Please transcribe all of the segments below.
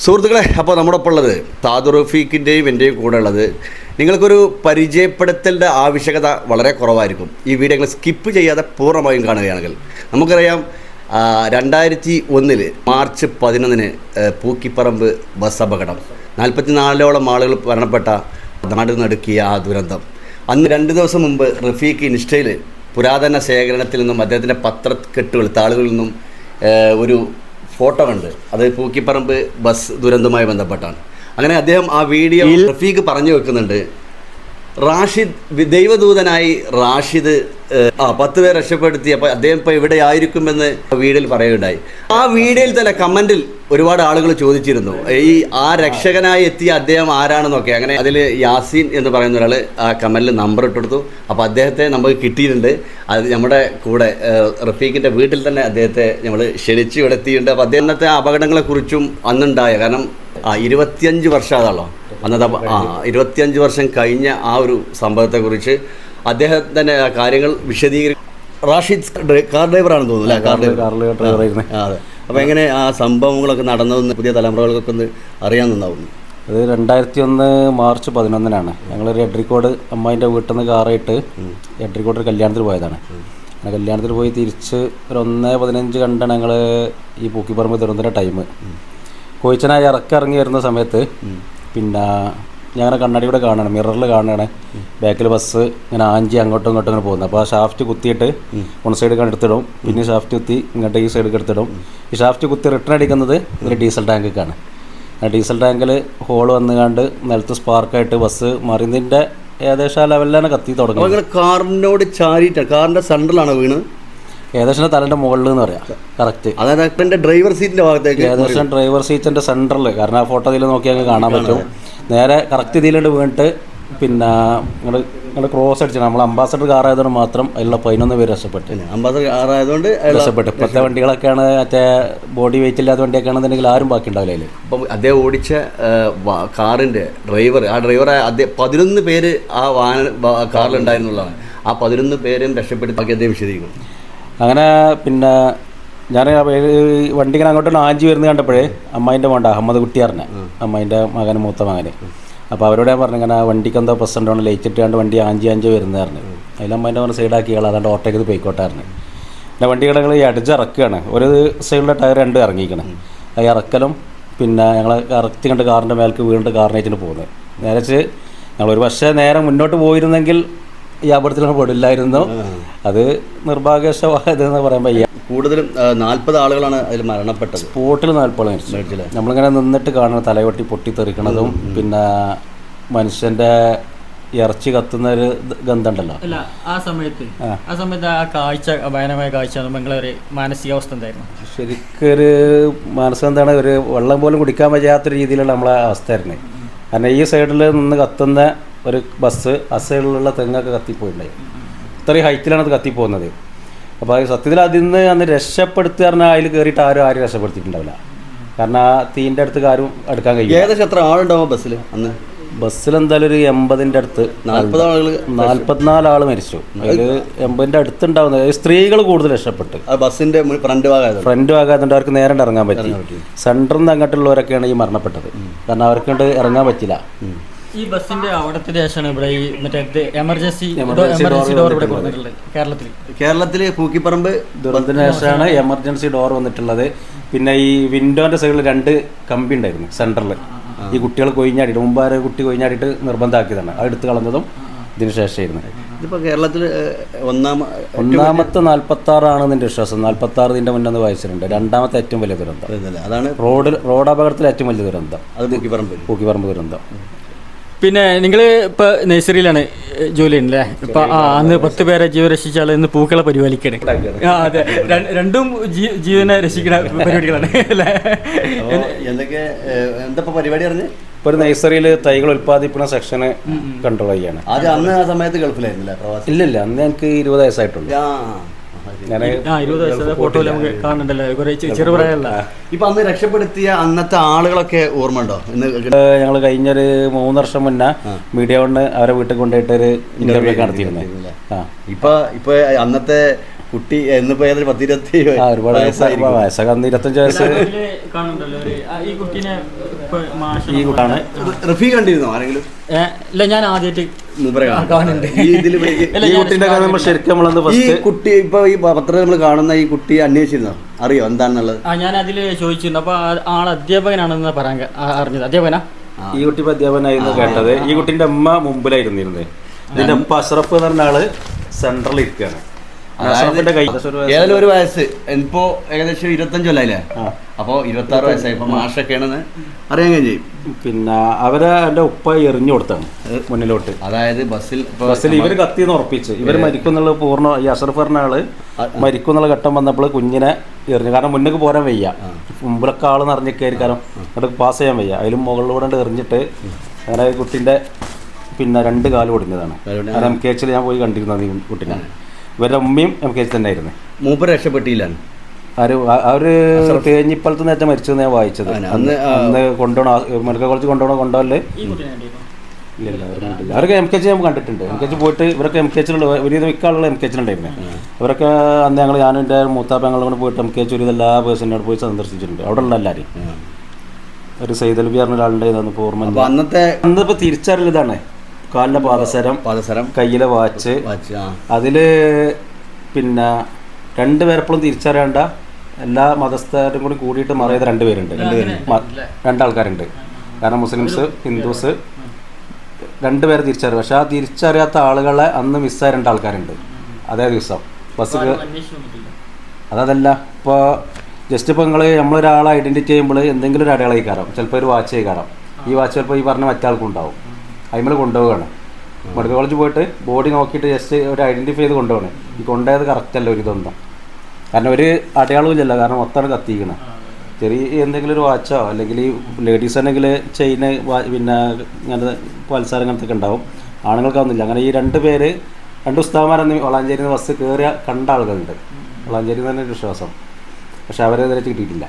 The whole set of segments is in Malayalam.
സുഹൃത്തുക്കളെ, അപ്പോൾ നമ്മുടെ ഒപ്പം ഉള്ളത് സാദു റഫീഖിൻ്റെയും എൻ്റെയും കൂടെ ഉള്ളത്, നിങ്ങൾക്കൊരു പരിചയപ്പെടുത്തലിൻ്റെ ആവശ്യകത വളരെ കുറവായിരിക്കും. ഈ വീഡിയോകൾ സ്കിപ്പ് ചെയ്യാതെ പൂർണ്ണമായും കാണുകയാണെങ്കിൽ. നമുക്കറിയാം 2001 മാർച്ച് 11 പൂക്കിപ്പറമ്പ് ബസ് അപകടം, 44ഓളം ആളുകൾ മരണപ്പെട്ട നാട് നടുക്കിയ ആ ദുരന്തം. അന്ന് 2 ദിവസം മുമ്പ് റഫീഖ് ഇൻസ്റ്റയിൽ പുരാതന ശേഖരണത്തിൽ നിന്നും അദ്ദേഹത്തിൻ്റെ പത്രക്കെട്ടുകൾ താളുകളിൽ നിന്നും ഒരു ഫോട്ടോ കണ്ട്. അത് പൂക്കിപ്പറമ്പ് ബസ് ദുരന്തവുമായി ബന്ധപ്പെട്ടാണ്. അങ്ങനെ അദ്ദേഹം ആ വീഡിയോയിൽ റഫീഖ് പറഞ്ഞു വെക്കുന്നുണ്ട്, റാഷിദ് ദൈവദൂതനായി റാഷിദ് 10 പേരെ രക്ഷപ്പെടുത്തി, അപ്പോൾ അദ്ദേഹം ഇപ്പോൾ ഇവിടെ ആയിരിക്കുമെന്ന് വീഡിയോയിൽ പറയുകയുണ്ടായി. ആ വീഡിയോയിൽ തന്നെ കമൻറ്റിൽ ഒരുപാട് ആളുകൾ ചോദിച്ചിരുന്നു ആ രക്ഷകനായി എത്തിയ അദ്ദേഹം ആരാണെന്നൊക്കെ. അങ്ങനെ അതിൽ യാസീൻ എന്ന് പറയുന്ന ഒരാൾ ആ കമൻറ്റിൽ നമ്പർ ഇട്ടെടുത്തു. അപ്പോൾ അദ്ദേഹത്തെ നമുക്ക് കിട്ടിയിട്ടുണ്ട്. അത് നമ്മുടെ കൂടെ റഫീഖിൻ്റെ വീട്ടിൽ തന്നെ അദ്ദേഹത്തെ നമ്മൾ ക്ഷണിച്ച് എടുത്തിട്ടുണ്ട്. അപ്പോൾ അദ്ദേഹത്തെ അപകടങ്ങളെക്കുറിച്ചും അന്നുണ്ടായ, കാരണം 25 വർഷമാണല്ലോ അന്നത്തെ 25 വർഷം കഴിഞ്ഞ ആ ഒരു സംഭവത്തെക്കുറിച്ച് അദ്ദേഹം തന്നെ കാര്യങ്ങൾ വിശദീകരിക്കും. റാഷിദ് കാർ ഡ്രൈവറാണെന്ന് തോന്നുന്നു അല്ലേ? അതെ. അപ്പോൾ എങ്ങനെ ആ സംഭവങ്ങളൊക്കെ നടന്നതെന്ന് പുതിയ തലമുറകൾക്കൊക്കെ ഒന്ന് അറിയാൻ നന്നാവുന്നു. അത് 2001 മാർച്ച് 11 ഞങ്ങൾ എഡ്രിക്കോട് അമ്മായിൻ്റെ വീട്ടിൽ നിന്ന് കാറായിട്ട് എഡ്രിക്കോട് ഒരു കല്യാണത്തിന് പോയതാണ്. അങ്ങനെ കല്യാണത്തിന് പോയി തിരിച്ച് ഒരു 1:15 കണ്ടാണ് ഞങ്ങൾ ഈ പൂക്കിപ്പറമ്പ് ദുരന്തത്തിൻ്റെ ടൈം. കോയിച്ചനായി ഇറങ്ങി വരുന്ന സമയത്ത് പിന്നെ ഞങ്ങനെ കണ്ണാടിയുടെ കാണുകയാണ്, മിററിൽ കാണുകയാണ് ബാക്കിൽ ബസ് ഇങ്ങനെ ആഞ്ചി അങ്ങോട്ടും ഇങ്ങോട്ടും ഇങ്ങനെ പോകുന്നത്. അപ്പോൾ ആ ഷാഫ്റ്റ് കുത്തിയിട്ട് ഒന്ന് സൈഡ് എടുത്തിടും, പിന്നെ ഷാഫ്റ്റ് കുത്തി ഇങ്ങോട്ട് ഈ സൈഡ് എടുത്തിടും. ഈ ഷാഫ്റ്റ് കുത്തി റിട്ടേൺ അടിക്കുന്നത് ഇതിൽ ഡീസൽ ടാങ്കിക്കാണ്. ആ ഡീസൽ ടാങ്കിൽ ഹോൾ വന്നുകൊണ്ട് നിലത്ത് സ്പാർക്കായിട്ട് ബസ് മറിയുന്നതിൻ്റെ ഏകദേശം ആ ലെവലിലാണ് കത്തി തുടങ്ങുന്നത്. കാറിനോട് ചാരിയിട്ട് കാറിൻ്റെ സെൻട്രലാണ് വീണ്, ഏകദേശം തലൻ്റെ മുകളിൽ എന്ന് പറയാം കറക്റ്റ്. അതായത് ഡ്രൈവർ സീറ്റിൻ്റെ ഭാഗത്തേക്ക്, ഏകദേശം ഡ്രൈവർ സീറ്റിൻ്റെ സെൻറ്ററിൽ, കാരണം ആ ഫോട്ടോ ഇതിൽ നോക്കിയാൽ കാണാൻ പറ്റും. നേരെ കറക്റ്റ് ഇതിലുണ്ട് വീണിട്ട് പിന്നെ നിങ്ങൾ ക്രോസ് അടിച്ചാണ്. നമ്മൾ അംബാസഡർ കാർ ആയതുകൊണ്ട് മാത്രം അതിലുള്ള 11 പേര് രക്ഷപ്പെട്ടു. അംബാസഡർ കാർ ആയതുകൊണ്ട് രക്ഷപ്പെട്ടു. ഇപ്പോഴത്തെ വണ്ടികളൊക്കെയാണ് മറ്റേ ബോഡി വെയിറ്റ് ഇല്ലാത്ത വണ്ടിയൊക്കെ ആണെന്നുണ്ടെങ്കിൽ ആരും ബാക്കി ഉണ്ടാവില്ല അതിൽ. അപ്പം അദ്ദേഹം ഓടിച്ച കാറിൻ്റെ ഡ്രൈവർ, ആ ഡ്രൈവറെ അദ്ദേഹം 11 പേര് ആ കാറിലുണ്ടായിരുന്നുള്ളതാണ്. ആ 11 പേരും രക്ഷപ്പെടുത്തി ബാക്കി അദ്ദേഹം വിശദീകരിക്കും. അങ്ങനെ പിന്നെ ഞാൻ വണ്ടി ഇങ്ങനെ അങ്ങോട്ട് ആഞ്ചി വരുന്നത് കണ്ടപ്പോഴേ അമ്മായിൻ്റെ മോണ്ട അഹമ്മദ് കുട്ടിയാറിനെ, അമ്മായിൻ്റെ മകൻ, മൂത്ത മകന്. അപ്പോൾ അവരോട് ഞാൻ പറഞ്ഞു, ഇങ്ങനെ വണ്ടിക്ക് എന്തോ പ്രശ്നം ഉണ്ടോ, ലൈറ്റ് ഇട്ടാണ്ട് വണ്ടി ആഞ്ചി വരുന്നതായിരുന്നു. അതിൽ അമ്മായിൻ്റെ മോനെ സൈഡാക്കിയാൾ അതാണ്ട് ഓട്ടേക്ക് പോയിക്കോട്ടായിരുന്നു. പിന്നെ വണ്ടി കിടങ്ങൾ ഈ അടിച്ചിറക്കുകയാണ്. ഒരു സൈഡിലെ ടയർ 2 ഇറങ്ങിക്കണം. ആ ഇറക്കലും പിന്നെ ഞങ്ങൾ കറക്റ്റ് കണ്ട് കാറിൻ്റെ മേലേക്ക് വീണ്ടും കാറിനേറ്റിന് പോകുന്നത്. നേരെ ഞങ്ങളൊരു പക്ഷേ നേരെ മുന്നോട്ട് പോയിരുന്നെങ്കിൽ ഈ അപകടത്തിലൊന്നും പെടില്ലായിരുന്നു. അത് നിർഭാഗ്യവശമായതെന്ന് പറയുമ്പോൾ കൂടുതലും 40 ആളുകളാണ് അതിൽ മരണപ്പെട്ടത്. സ്പോട്ടിൽ 40 മരിച്ചു. നമ്മളിങ്ങനെ നിന്നിട്ട് കാണുന്ന തലവട്ടി പൊട്ടിത്തെറിക്കണതും പിന്നെ മനുഷ്യൻ്റെ ഇറച്ചി കത്തുന്ന ഒരു ഗന്ധം ഉണ്ടല്ലോ. അല്ല, ആ സമയത്ത് ആ കാഴ്ച, ഭയാനമായ കാഴ്ച, നിങ്ങളൊരു മാനസികാവസ്ഥ എന്തായിരുന്നു? ശരിക്കൊരു മാനസികം എന്താണ്, ഒരു വെള്ളം പോലും കുടിക്കാൻ പറ്റാത്ത രീതിയിലുള്ള നമ്മളെ അവസ്ഥയായിരുന്നു. കാരണം ഈ സൈഡിൽ നിന്ന് കത്തുന്ന ഒരു ബസ് ആ സൈഡിലുള്ള തെങ്ങൊക്കെ കത്തിപ്പോയിട്ടുണ്ടായി. ഇത്രയും ഹൈറ്റിലാണ് അത് കത്തിപ്പോകുന്നത്. അപ്പോൾ സത്യത്തിൽ അതിൽ നിന്ന് അന്ന് രക്ഷപ്പെടുത്തുക പറഞ്ഞാൽ അതിൽ കയറിയിട്ട് ആരും രക്ഷപ്പെടുത്തിയിട്ടുണ്ടാവില്ല. കാരണം ആ തീൻ്റെ അടുത്ത് ആരും എടുക്കാൻ കഴിയും. ഏകദേശം എത്ര ആളുണ്ടാവും ബസ്സിൽ അന്ന്? ബസ്സിൽ എന്തായാലും ഒരു 80ൻ്റെ അടുത്ത്, 44 ആൾ മരിച്ചു. അതിൽ 80ൻ്റെ അടുത്തുണ്ടാവുന്നത് സ്ത്രീകൾ കൂടുതൽ രക്ഷപ്പെട്ടു. ബസ്സിൻ്റെ ഫ്രണ്ട് ഭാഗമായതുകൊണ്ട് അവർക്ക് നേരെ ഇറങ്ങാൻ പറ്റി. സെൻറ്ററിൽ നിന്ന് അങ്ങോട്ടുള്ളവരൊക്കെയാണ് ഈ മരണപ്പെട്ടത്. കാരണം അവർക്ക് ഇറങ്ങാൻ പറ്റില്ല. ഈ ബസ്സിന്റെ അവിടത്തെ ശേഷമാണ് ഇവിടെ ഈ മറ്റേ എമർജൻസി ഡോർ ഇവിടെ കൊടുത്തിട്ടുള്ളത്. കേരളത്തിൽ പൂക്കിപ്പറമ്പ് ദുരന്തത്തിന് ശേഷമാണ് എമർജൻസി ഡോർ വന്നിട്ടുള്ളത്. പിന്നെ ഈ വിൻഡോന്റെ സൈഡിൽ 2 കമ്പി ഉണ്ടായിരുന്നു സെൻറ്ററിൽ. ഈ കുട്ടികൾ കൊഴിഞ്ഞാടിയിട്ട്, മുമ്പാരെ കുട്ടി കൊഴിഞ്ഞാടിയിട്ട് നിർബന്ധമാക്കിയതാണ്. അത് എടുത്ത് കളഞ്ഞതും ഇതിന് ശേഷമായിരുന്നു. ഇതിപ്പോൾ കേരളത്തിൽ ഒന്നാമത്തെ 46 ആണെന്ന് എൻ്റെ വിശ്വാസം. 46 ഇതിൻ്റെ മുന്നേ വായിച്ചിട്ടുണ്ട്. രണ്ടാമത്തെ ഏറ്റവും വലിയ ദുരന്തം അതാണ്. റോഡ് അപകടത്തിലെ ഏറ്റവും വലിയ ദുരന്തം അത് പൂക്കിപ്പറമ്പ് ദുരന്തം. പിന്നെ നിങ്ങൾ ഇപ്പോൾ നഴ്സറിയിലാണ് ജോലി ചെയ്യുന്നത് അല്ലേ? ഇപ്പം അന്ന് 10 പേരെ ജീവൻ രക്ഷിച്ച ആൾ ഇന്ന് പൂക്കളെ പരിപാലിക്കണേ. അതെ, രണ്ടും ജീവനെ രക്ഷിക്കുന്ന പരിപാടികളാണ് അല്ലേ? എന്താ പരിപാടി പറഞ്ഞ് ഇപ്പോൾ ഒരു നഴ്സറിയിൽ തൈകൾ ഉൽപ്പാദിപ്പിക്കുന്ന സെക്ഷന് കൺട്രോൾ ചെയ്യാണ്. അന്ന് ആ സമയത്ത് ഗൾഫിലായിരുന്നില്ല? ഇല്ല, അന്ന് എനിക്ക് 20 വയസ്സായിട്ടുള്ളൂ. ഫോട്ടോയിൽ നമുക്ക് കാണുന്നുണ്ടല്ലോ, ചെറുപ്രായമല്ല. ഇപ്പൊ അന്ന് രക്ഷപ്പെടുത്തിയ അന്നത്തെ ആളുകളൊക്കെ ഓർമ്മ ഉണ്ടോ? ഞങ്ങൾ കഴിഞ്ഞൊരു 3 വർഷം മുന്നേ മീഡിയ കൊണ്ട് അവരെ വീട്ടിൽ കൊണ്ടുപോയിട്ട് ഒരു ഇന്റർവ്യൂ നടത്തിയിരുന്നു. ഇപ്പൊ അന്നത്തെ കുട്ടി എന്നിപ്പോ ഏതൊരു 10-20 ഒരുപാട് വയസ്സൊക്കെ അന്ന് 25 വയസ്സ് ഈ കുട്ടാണ്. റഫീ കണ്ടിരുന്നോ ആരെങ്കിലും? ഇല്ല, ഞാൻ ആദ്യമായിട്ട് ഈ കുട്ടി ഇപ്പൊ ഈ പത്രത്തിൽ നമ്മൾ കാണുന്ന ഈ കുട്ടിയെ അന്വേഷിച്ചിരുന്നോ? അറിയോ എന്താണെന്നുള്ളത്? ഞാൻ അതിൽ ചോദിച്ചിരുന്നു. അപ്പൊ ആൾ അധ്യാപകനാണെന്ന് പറയാൻ അറിഞ്ഞത്. അധ്യാപകനാ? ഈ കുട്ടി ഇപ്പൊ അധ്യാപകനായിരുന്നു കേട്ടത്. ഈ കുട്ടിന്റെ അമ്മ മുമ്പിലായിരുന്നിരുന്നത്. ഇതിന്റെ അപ്പ അഷ്റഫ് എന്ന് പറഞ്ഞ ആള് സെൻട്രലിൽ ഇരിക്കുകയാണ്. ഏതായാലും ഒരു വയസ്സ് ഇപ്പോ ഏകദേശം 25 കൊല്ലായില്ലേ? അപ്പോ 26 വയസ്സായി. ഇപ്പൊ മാഷൊക്കെയാണെന്ന് അറിയാൻ കഴിയും. പിന്നെ അവരെ എന്റെ ഉപ്പ എറിഞ്ഞു കൊടുത്താണ് മുന്നിലോട്ട്. അതായത് ബസ്സിൽ ഇവര് കത്തിന്ന് ഉറപ്പിച്ച് ഇവര് മരിക്കുന്നുള്ള പൂർണ്ണ ഈ അഷറഫ് പറഞ്ഞ ആള് മരിക്കുന്നുള്ള ഘട്ടം വന്നപ്പോൾ കുഞ്ഞിനെ എറിഞ്ഞു. കാരണം മുന്നേക്ക് പോരാൻ വയ്യ, മുമ്പിലൊക്കെ ആള് നിറഞ്ഞിരിക്കായിരിക്കാരം, അങ്ങോട്ട് പാസ് ചെയ്യാൻ വയ്യ. അതിലും മുകളിലൂടെ എറിഞ്ഞിട്ട് അങ്ങനെ കുട്ടീൻ്റെ പിന്നെ 2 കാല് ഒടിഞ്ഞതാണ്. MKH ഞാൻ പോയി കണ്ടിരുന്നത് ഈ കുട്ടീനെ. ഇവരുടെ ഉമ്മയും MKH തന്നെ ആയിരുന്നു. മൂപ്പര് രക്ഷപ്പെട്ടില്ല. അവര് തേഞ്ഞിപ്പലത്ത് നേരത്തെ മരിച്ചെന്ന് ഞാൻ വായിച്ചത്. അന്ന് കൊണ്ടുപോകണം മെഡിക്കൽ കോളേജ് കൊണ്ടുപോകല്ലേ. ഇല്ല അവരൊക്കെ MKH ഞാൻ കണ്ടിട്ടുണ്ട്. MKH പോയിട്ട് ഇവരൊക്കെ MKHിലുള്ള ഒരു മിക്ക ആളുകൾ MKHിലുണ്ടായിരുന്നു. ഇവരൊക്കെ അന്ന് ഞാനും എൻ്റെ മൂത്താപ്പ ഞങ്ങളും പോയിട്ട് MKH ഒരു എല്ലാ പേഴ്സണോട് പോയി സന്ദർശിച്ചിട്ടുണ്ട്. അവിടെ ഉള്ള എല്ലാവരും. ഒരു സൈദൽബി പറഞ്ഞ ഒരാളുണ്ടായിരുന്നു ഓർമ്മ. അന്നിപ്പോൾ തിരിച്ചറിയൽ ഇതാണ്: കാലിലെ പാദസരം, കയ്യിലെ വാച്ച്. അതില് പിന്നെ 2 പേരെപ്പോഴും തിരിച്ചറിയേണ്ട എല്ലാ മതസ്ഥരും കൂടി കൂടിയിട്ട് മറിയത് 2 പേരുണ്ട്. 2 ആൾക്കാരുണ്ട്. കാരണം മുസ്ലിംസ്, ഹിന്ദുസ് 2 പേരെ തിരിച്ചറിയും. പക്ഷെ ആ തിരിച്ചറിയാത്ത ആളുകളെ അന്ന് മിസ്സായ 2 ആൾക്കാരുണ്ട് അതേ ദിവസം ബസ്. അതല്ല, ഇപ്പോൾ ജസ്റ്റ് ഇപ്പോൾ നമ്മളൊരാളെ ഐഡൻറ്റിറ്റി ചെയ്യുമ്പോൾ എന്തെങ്കിലും ഒരു അടയാളം കയറാം. ചിലപ്പോൾ ഒരു വാച്ച് കയറാം. ഈ വാച്ച് ചിലപ്പോൾ ഈ പറഞ്ഞ മറ്റാൾക്കും ഉണ്ടാവും. അതിൽ കൊണ്ടുപോവുകയാണ്. മെഡിക്കൽ കോളേജിൽ പോയിട്ട് ബോഡി നോക്കിയിട്ട് ജസ്റ്റ് ഒരു ഐഡൻറ്റിഫൈ ചെയ്ത് കൊണ്ടുപോകണം. ഈ കൊണ്ടുപോയത് കറക്റ്റല്ല ഒരു ഇതൊന്നും. കാരണം ഒരു അടയാളവും ഇല്ലല്ലോ. കാരണം മൊത്തമാണ് കത്തിക്കണം. ചെറിയ എന്തെങ്കിലും ഒരു വാച്ചോ അല്ലെങ്കിൽ ഈ ലേഡീസ് ആണെങ്കിൽ ചെയിന് പിന്നെ ഇങ്ങനത്തെ പൽസാരം അങ്ങനത്തെ ഒക്കെ ഉണ്ടാവും. ആണുങ്ങൾക്കൊന്നുമില്ല. അങ്ങനെ ഈ 2 പേര് 2 ഉസ്താദന്മാരെന്ന് വളാഞ്ചേരിയിൽ നിന്ന് ബസ് കയറിയ കണ്ട ആളുകളുണ്ട്. വളാഞ്ചേരി തന്നെ ഒരു വിശ്വാസം. പക്ഷെ അവരെ ഇതിലേക്ക് കിട്ടിയിട്ടില്ല.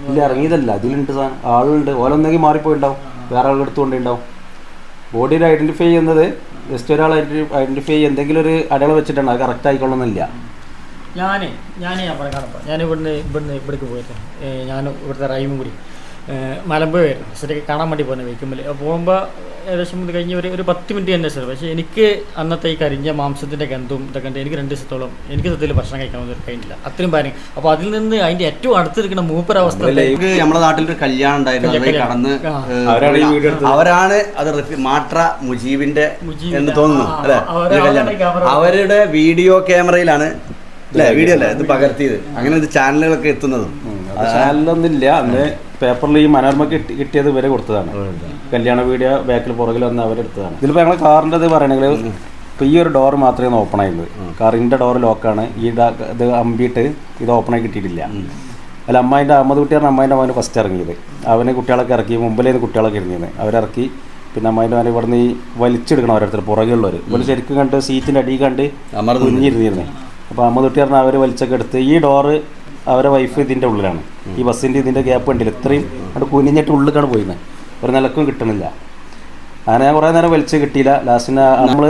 ഇല്ല, ഇറങ്ങിയതല്ല. ഇതിലുണ്ട് ആളുണ്ട്. ഓരോന്നെങ്കിൽ മാറിപ്പോയിണ്ടാവും, വേറെ ആളുകൾ എടുത്തുകൊണ്ടുണ്ടാവും. ബോഡിയിൽ ഐഡൻറ്റിഫൈ ചെയ്യുന്നത് ജസ്റ്റ് ഒരാൾ ഐഡൻറ്റിഫൈ എന്തെങ്കിലും ഒരു അടയാളം വെച്ചിട്ടാണ്. അത് കറക്റ്റ് ആയിക്കൊള്ളുന്നില്ല. ഞാൻ ഇവിടുന്ന് ഇവിടേക്ക് പോയിട്ട് ഞാൻ ഇവിടുത്തെ റൈമും കൂടി മലമ്പുഴ ആയിരുന്നു. ശരിക്കും കാണാൻ വേണ്ടി പോകുന്നത് വെക്കുമ്പോൾ പോകുമ്പോൾ ഏകദേശം ഇത് കഴിഞ്ഞ് ഒരു 10 മിനിറ്റ് തന്നെ സാർ. പക്ഷേ എനിക്ക് അന്നത്തെ ഈ കരിഞ്ഞ മാംസത്തിൻ്റെ ഗന്ധവും ഇതൊക്കെ ഉണ്ട്. എനിക്ക് 2 ദിവസത്തോളം എനിക്ക് സത്യത്തിൽ ഭക്ഷണം കഴിക്കാൻ കഴിഞ്ഞില്ല. അത്രയും പാരം. അപ്പോൾ അതിൽ നിന്ന് അതിൻ്റെ ഏറ്റവും അടുത്തിരിക്കുന്ന മൂപ്പരവസ്ഥ. നമ്മുടെ നാട്ടിലൊരു കല്യാണം ഉണ്ടായിരുന്നു. അവരാണ് അത് മാട്ര മുജീബിന്റെ എന്ന് തോന്നുന്നു അല്ലേ? അവരുടെ വീഡിയോ ക്യാമറയിലാണ് വീഡിയോ അല്ലേ ഇത് പകർത്തിയത്. അങ്ങനെ ഇത് ചാനലുകളൊക്കെ എത്തുന്നതും. ചാനലൊന്നുമില്ല. അന്ന് പേപ്പറിൽ ഈ മനോരമയ്ക്ക് കിട്ടിയത് ഇവരെ കൊടുത്തതാണ്. കല്യാണ വീഡിയോ ബാക്കിൽ പുറകിൽ വന്ന് അവരെടുത്തതാണ്. ഇതിലിപ്പോൾ ഞങ്ങൾ കാറിൻ്റെ ഇത് പറയണമെങ്കിൽ ഇപ്പോൾ ഈ ഒരു ഡോർ മാത്രമേ ഓപ്പൺ ആയുള്ളൂ. കാറിൻ്റെ ഡോർ ലോക്കാണ്. ഇത് അമ്പിയിട്ട് ഇത് ഓപ്പണായി കിട്ടിയിട്ടില്ല. അല്ല, അമ്മത് കുട്ടിയാണ് അമ്മായിൻ്റെ അവന് ഫസ്റ്റ് ഇറങ്ങിയത്. അവന് കുട്ടികളൊക്കെ ഇറക്കി. മുമ്പിലേന്ന് കുട്ടികളൊക്കെ ഇറങ്ങിയത് അവരിറക്കി. പിന്നെ അമ്മായിൻ്റെ അവനെ ഇവിടുന്ന് ഈ വലിച്ചെടുക്കണം ഓരോരുത്തർ പുറകെയുള്ളവർ. ഇവർ ശരിക്കും കണ്ട് സീറ്റിൻ്റെ അടിയിൽ കണ്ട് കുഞ്ഞിരുന്നിരുന്നേ. അപ്പോൾ അമ്മ കുട്ടി പറഞ്ഞാൽ അവർ വലിച്ചൊക്കെ എടുത്ത് ഈ ഡോറ് അവരെ വൈഫ് ഇതിൻ്റെ ഉള്ളിലാണ്. ഈ ബസ്സിൻ്റെ ഇതിൻ്റെ ഗ്യാപ്പ് ഉണ്ടല്ലോ, ഇത്രയും അവിടെ കുനിഞ്ഞിട്ട് ഉള്ളിലേക്കാണ് പോയിരുന്നത്. ഒരു നിലക്കും കിട്ടണില്ല. അങ്ങനെ ഞാൻ കുറേ നേരം വലിച്ച് കിട്ടിയില്ല. ലാസ്റ്റിന് നമ്മൾ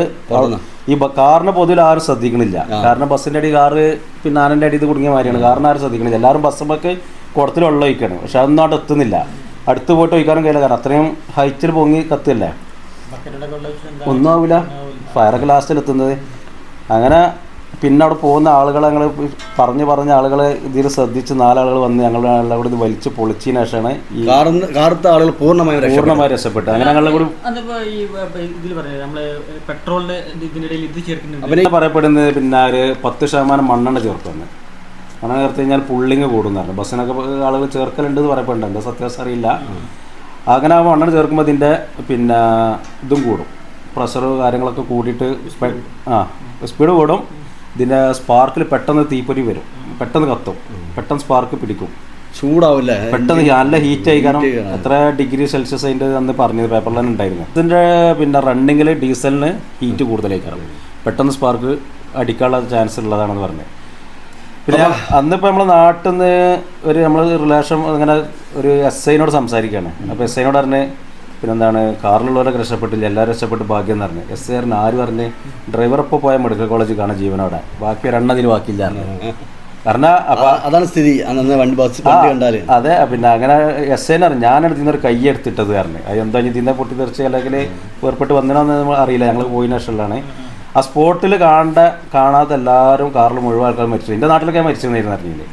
ഈ കാറിനെ പൊതുവിൽ ആരും ശ്രദ്ധിക്കണില്ല. കാരണം ബസ്സിൻ്റെ അടി കാറ് പിന്നെ ആനൻ്റെ അടി ഇത് കുടുങ്ങിയ മാതിരിയാണ്. കാരണം ആരും ശ്രദ്ധിക്കണില്ല. എല്ലാവരും ബസ്സുമ്പൊക്കെ കുടത്തിൽ വെള്ളം ഒഴിക്കുകയാണ്. പക്ഷെ അതൊന്നും അവിടെ എത്തുന്നില്ല. അടുത്ത് പോയിട്ട് ഒഴിക്കാനും കഴിയില്ല. കാരണം അത്രയും ഹൈറ്റിൽ പൊങ്ങി കത്തില്ലേ, ഒന്നും ആവില്ല. ഫയറൊക്കെ ലാസ്റ്റിൽ എത്തുന്നത്. അങ്ങനെ പിന്നെ അവിടെ പോകുന്ന ആളുകളെ ഞങ്ങൾ പറഞ്ഞ ആളുകളെ ഇതിൽ ശ്രദ്ധിച്ച് 4 ആളുകൾ വന്ന് ഞങ്ങളുടെ അവിടെ ഇത് വലിച്ച് പൊളിച്ചതിന് ശേഷമാണ് ഈ ആളുകൾ പൂർണ്ണമായി രക്ഷപ്പെട്ടത്. അങ്ങനെ ഞങ്ങളുടെ കൂടി പറയപ്പെടുന്നത് പിന്നെ ഒരു 10% മണ്ണെണ്ണ ചേർക്കുന്നു. മണ്ണെണ്ണ ചേർത്ത് കഴിഞ്ഞാൽ പുള്ളിങ് കൂടുന്നതാണ്. ബസ്സിനൊക്കെ ആളുകൾ ചേർക്കലുണ്ടെന്ന് പറയപ്പെടുന്നുണ്ട്. എന്താ സത്യാവസ്ഥ അറിയില്ല. അങ്ങനെ ആ മണ്ണെണ്ണ ചേർക്കുമ്പോൾ ഇതിൻ്റെ പിന്നെ ഇതും കൂടും, പ്രഷർ കാര്യങ്ങളൊക്കെ കൂടിയിട്ട് സ്പീഡ് കൂടും. ഇതിൻ്റെ സ്പാർക്കിൽ പെട്ടെന്ന് തീപ്പൊരി വരും, പെട്ടെന്ന് കത്തും, പെട്ടെന്ന് സ്പാർക്ക് പിടിക്കും, ചൂടാവില്ല, പെട്ടെന്ന് നല്ല ഹീറ്റ് ആയി. കാരണം എത്ര ഡിഗ്രി സെൽഷ്യസ് അതിൻ്റെ അന്ന് പറഞ്ഞത് പേപ്പറിൽ തന്നെ ഉണ്ടായിരുന്നു. ഇതിൻ്റെ പിന്നെ റണ്ണിങ്ങിൽ ഡീസലിന് ഹീറ്റ് കൂടുതലായിക്കാറും പെട്ടെന്ന് സ്പാർക്ക് അടിക്കാനുള്ള ചാൻസ് ഉള്ളതാണെന്ന് പറഞ്ഞത്. പിന്നെ അന്നിപ്പോൾ നമ്മൾ നാട്ടിൽ നിന്ന് നമ്മൾ റിലേഷൻ അങ്ങനെ ഒരു SIനോട് സംസാരിക്കുകയാണ്. അപ്പോൾ SIനോട് പറഞ്ഞ് പിന്നെന്താണ് കാറിലുള്ളവരൊക്കെ രക്ഷപ്പെട്ടില്ല, എല്ലാവരും രക്ഷപ്പെട്ട് ഭാഗ്യം എന്ന് പറഞ്ഞു. എസ് ആറിന് ആര് പറഞ്ഞ് ഡ്രൈവറൊപ്പം പോയ മെഡിക്കൽ കോളേജ് കാണാൻ ജീവനോടെ, ബാക്കി ഒരെണ്ണത്തിന് ബാക്കിയില്ല കാരണം അതാണ് സ്ഥിതി. അന്ന് വണ്ടി ബസ് കണ്ടാല് അതെ. പിന്നെ അങ്ങനെ എസ് ഐനെ അറിയാം, ഞാനെടുത്ത് നിന്നൊരു കൈ എടുത്തിട്ടത് കാരണം അത് എന്താ ഇതിനെ പൊട്ടി തെറിച്ച് അല്ലെങ്കിൽ വേർപ്പെട്ട് വന്നതിനോന്ന് നമ്മൾ അറിയില്ല, ഞങ്ങൾ പോയിന് ശേഷമുള്ളതാണ്. ആ സ്പോട്ടിൽ കാണാത്ത എല്ലാവരും കാറിൽ മുഴുവൻ ആൾക്കാർ മരിച്ചു. എൻ്റെ നാട്ടിലൊക്കെ മരിച്ചെന്നായിരുന്നു അറിയില്ലേ,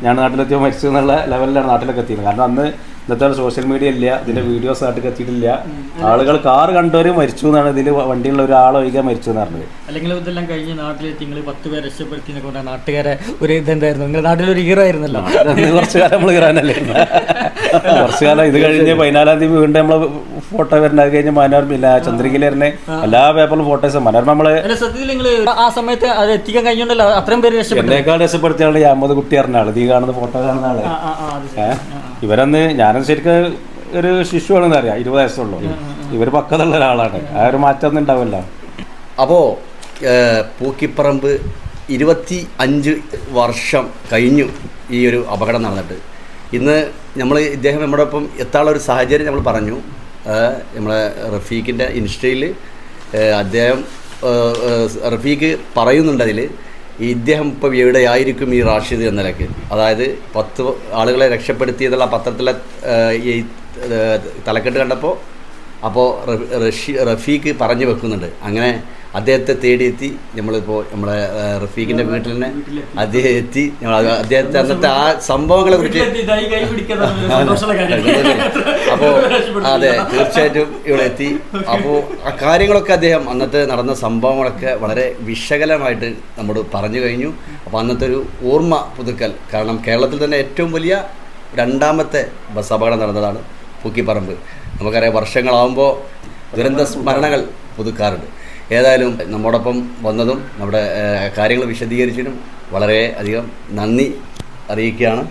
ഞാൻ നാട്ടിലെത്തിയോ മരിച്ചു എന്നുള്ള ലെവലിലാണ് നാട്ടിലൊക്കെ എത്തിയത്. കാരണം അന്ന് ഇന്നത്തെ സോഷ്യൽ മീഡിയ ഇല്ല, ഇതിൻ്റെ വീഡിയോസ് നാട്ടിൽ എത്തിയിട്ടില്ല. ആളുകൾ കാർ കണ്ടവർ മരിച്ചു എന്നാണ്, ഇതിൽ വണ്ടിയുള്ള ഒരാളൊഴികെ മരിച്ചു എന്ന് പറഞ്ഞത്. അല്ലെങ്കിൽ ഇതെല്ലാം കഴിഞ്ഞ് നാട്ടിലെത്തി നിങ്ങൾ 10 പേരെ രക്ഷപ്പെടുത്തിനെ കൊണ്ട് നാട്ടുകാരെ ഒരു ഇതെന്തായിരുന്നു, നിങ്ങളുടെ നാട്ടിലൊരു ഹീറോ ആയിരുന്നല്ലോ. കുറച്ചു കാലം നമ്മൾ കയറാനല്ലേ, കുറച്ചു കാലം ഇത് കഴിഞ്ഞ് 14-ാം തീയതി വീണ്ടും നമ്മൾ ഫോട്ടോ വരണ കഴിഞ്ഞ് മനോരമ ചന്ദ്രികയിൽ വരുന്ന എല്ലാ പേപ്പറിലും ഫോട്ടോസ് മനോരമ നമ്മള് സത്യത്തിൽ നിങ്ങൾ ആ സമയത്ത് അത് എത്തിക്കാൻ കഴിഞ്ഞോണ്ടല്ലോ അത്രയും പേര് എന്നേക്കാൾ രക്ഷപ്പെടുത്തിയ ആള് അഹമ്മദ് കുട്ടി പറഞ്ഞ ആള്, ഈ കാണുന്ന ഫോട്ടോ കാണുന്ന ആള്. ഇവരന്ന് ഞാനും ശരിക്കും ഒരു ശിശുവാണെന്ന് അറിയാം, 20 വയസ്സുള്ളൂ. ഇവർ പക്കതുള്ള ഒരാളാണ്, ആ ഒരു മാറ്റമൊന്നും ഉണ്ടാവില്ല. അപ്പോൾ പൂക്കിപ്പറമ്പ് 25 വർഷം കഴിഞ്ഞു ഈ ഒരു അപകടം നടന്നിട്ട്. ഇന്ന് ഇദ്ദേഹം നമ്മുടെ ഒപ്പം എത്താനുള്ള ഒരു സാഹചര്യം നമ്മൾ പറഞ്ഞു. നമ്മളെ റഫീഖിൻ്റെ ഇൻസ്റ്റയിൽ അദ്ദേഹം റഫീഖ് പറയുന്നുണ്ട് അതിൽ ഇദ്ദേഹം ഇപ്പോൾ എവിടെയായിരിക്കും ഈ റാഷിദ് എന്ന നിലയ്ക്ക്. അതായത് 10 ആളുകളെ രക്ഷപ്പെടുത്തിയതുള്ള പത്രത്തിലെ ഈ തലക്കെട്ട് കണ്ടപ്പോൾ റഫീഖ് പറഞ്ഞു വെക്കുന്നുണ്ട്. അങ്ങനെ അദ്ദേഹത്തെ തേടിയെത്തി നമ്മളിപ്പോൾ നമ്മളെ റഫീഖിൻ്റെ വീട്ടിൽ തന്നെ അദ്ദേഹം എത്തി. അദ്ദേഹത്തെ അന്നത്തെ ആ സംഭവങ്ങളെ കുറിച്ച് അപ്പോൾ അതെ തീർച്ചയായിട്ടും ഇവിടെ എത്തി. അപ്പോൾ ആ കാര്യങ്ങളൊക്കെ അദ്ദേഹം അന്നത്തെ നടന്ന സംഭവങ്ങളൊക്കെ വളരെ വിശകലമായിട്ട് നമ്മോട് പറഞ്ഞു കഴിഞ്ഞു. അപ്പോൾ അന്നത്തെ ഒരു ഓർമ്മ പുതുക്കൽ, കാരണം കേരളത്തിൽ തന്നെ ഏറ്റവും വലിയ 2ാമത്തെ ബസ് അപകടം നടന്നതാണ് പൂക്കിപ്പറമ്പ്. നമുക്കറിയാം വർഷങ്ങളാവുമ്പോൾ ദുരന്ത സ്മരണകൾ പുതുക്കാറുണ്ട്. ഏതായാലും നമ്മോടൊപ്പം വന്നതും നമ്മുടെ കാര്യങ്ങൾ വിശദീകരിച്ചതിനും വളരെ അധികം നന്ദി അറിയിക്കുകയാണ്.